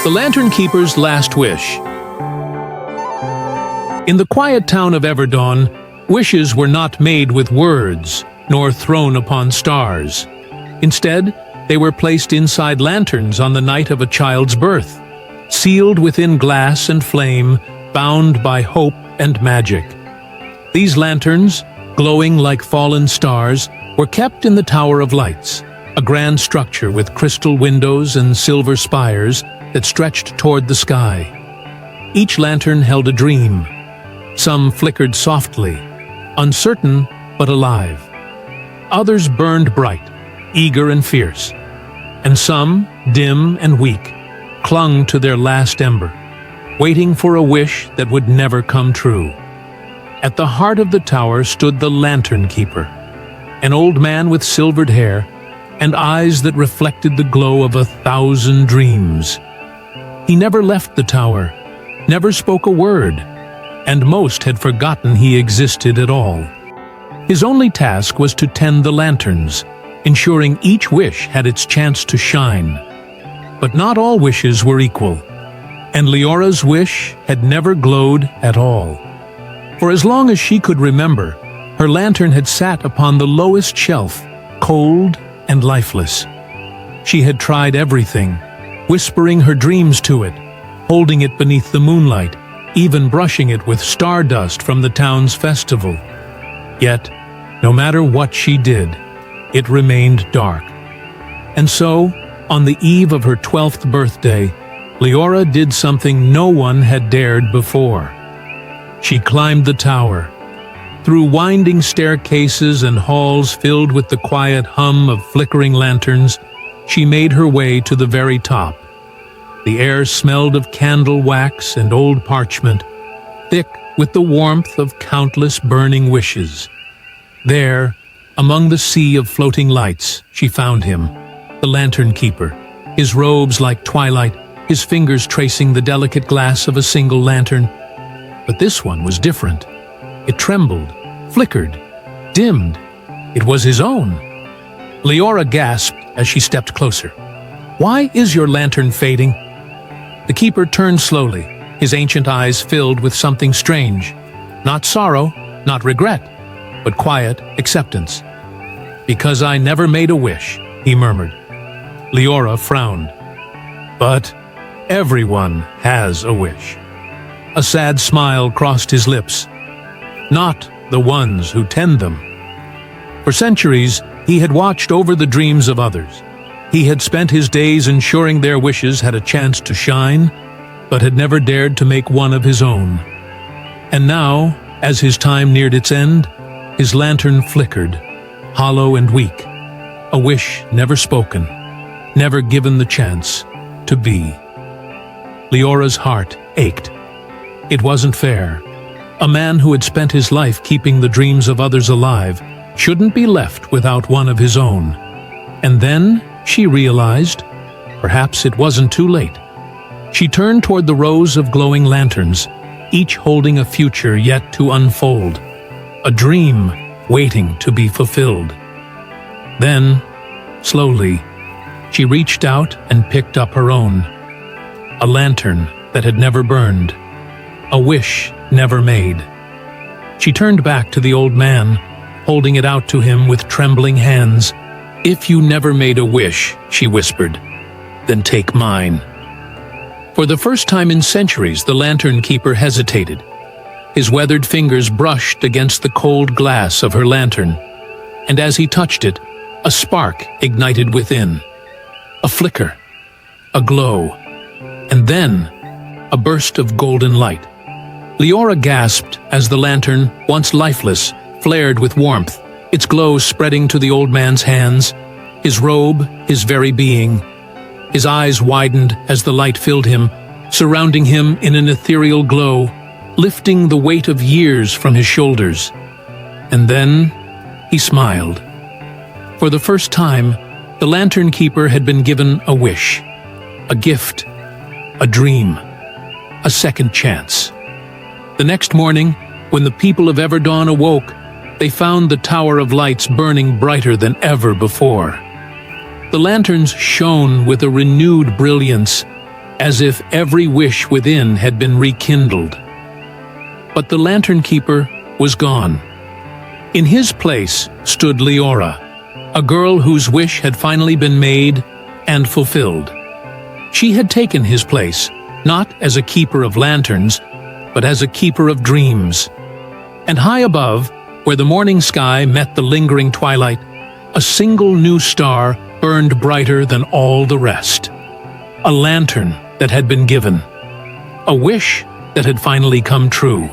The Lantern Keeper's Last Wish. In the quiet town of Everdawn, wishes were not made with words, nor thrown upon stars. Instead, they were placed inside lanterns on the night of a child's birth, sealed within glass and flame, bound by hope and magic. These lanterns, glowing like fallen stars, were kept in the Tower of Lights, a grand structure with crystal windows and silver spires that stretched toward the sky. Each lantern held a dream. Some flickered softly, uncertain but alive. Others burned bright, eager and fierce. And some, dim and weak, clung to their last ember, waiting for a wish that would never come true. At the heart of the tower stood the Lantern Keeper, an old man with silvered hair and eyes that reflected the glow of 1,000 dreams. He never left the tower, never spoke a word, and most had forgotten he existed at all. His only task was to tend the lanterns, ensuring each wish had its chance to shine. But not all wishes were equal, and Leora's wish had never glowed at all. For as long as she could remember, her lantern had sat upon the lowest shelf, cold and lifeless. She had tried everything, whispering her dreams to it, holding it beneath the moonlight, even brushing it with stardust from the town's festival. Yet, no matter what she did, it remained dark. And so, on the eve of her 12th birthday, Leora did something no one had dared before. She climbed the tower. Through winding staircases and halls filled with the quiet hum of flickering lanterns, she made her way to the very top. The air smelled of candle wax and old parchment, thick with the warmth of countless burning wishes. There, among the sea of floating lights, she found him, the Lantern Keeper, his robes like twilight, his fingers tracing the delicate glass of a single lantern. But this one was different. It trembled, flickered, dimmed. It was his own. Leora gasped as she stepped closer. "Why is your lantern fading?" The keeper turned slowly, his ancient eyes filled with something strange. Not sorrow, not regret, but quiet acceptance. "Because I never made a wish," he murmured. Leora frowned. "But everyone has a wish." A sad smile crossed his lips. "Not the ones who tend them." For centuries, he had watched over the dreams of others. He had spent his days ensuring their wishes had a chance to shine, but had never dared to make one of his own. And now, as his time neared its end, his lantern flickered, hollow and weak, a wish never spoken, never given the chance to be. Leora's heart ached. It wasn't fair. A man who had spent his life keeping the dreams of others alive shouldn't be left without one of his own. And then she realized, perhaps it wasn't too late. She turned toward the rows of glowing lanterns, each holding a future yet to unfold, a dream waiting to be fulfilled. Then, slowly, she reached out and picked up her own, a lantern that had never burned, a wish never made. She turned back to the old man, holding it out to him with trembling hands. "If you never made a wish," she whispered, "then take mine." For the first time in centuries, the Lantern Keeper hesitated. His weathered fingers brushed against the cold glass of her lantern, and as he touched it, a spark ignited within. A flicker, a glow, and then a burst of golden light. Leora gasped as the lantern, once lifeless, flared with warmth, its glow spreading to the old man's hands, his robe, his very being. His eyes widened as the light filled him, surrounding him in an ethereal glow, lifting the weight of years from his shoulders. And then he smiled. For the first time, the Lantern Keeper had been given a wish, a gift, a dream, a second chance. The next morning, when the people of Everdawn awoke, they found the Tower of Lights burning brighter than ever before. The lanterns shone with a renewed brilliance, as if every wish within had been rekindled. But the lantern keeper was gone. In his place stood Leora, a girl whose wish had finally been made and fulfilled. She had taken his place, not as a keeper of lanterns, but as a keeper of dreams. And high above, where the morning sky met the lingering twilight, a single new star burned brighter than all the rest. A lantern that had been given. A wish that had finally come true.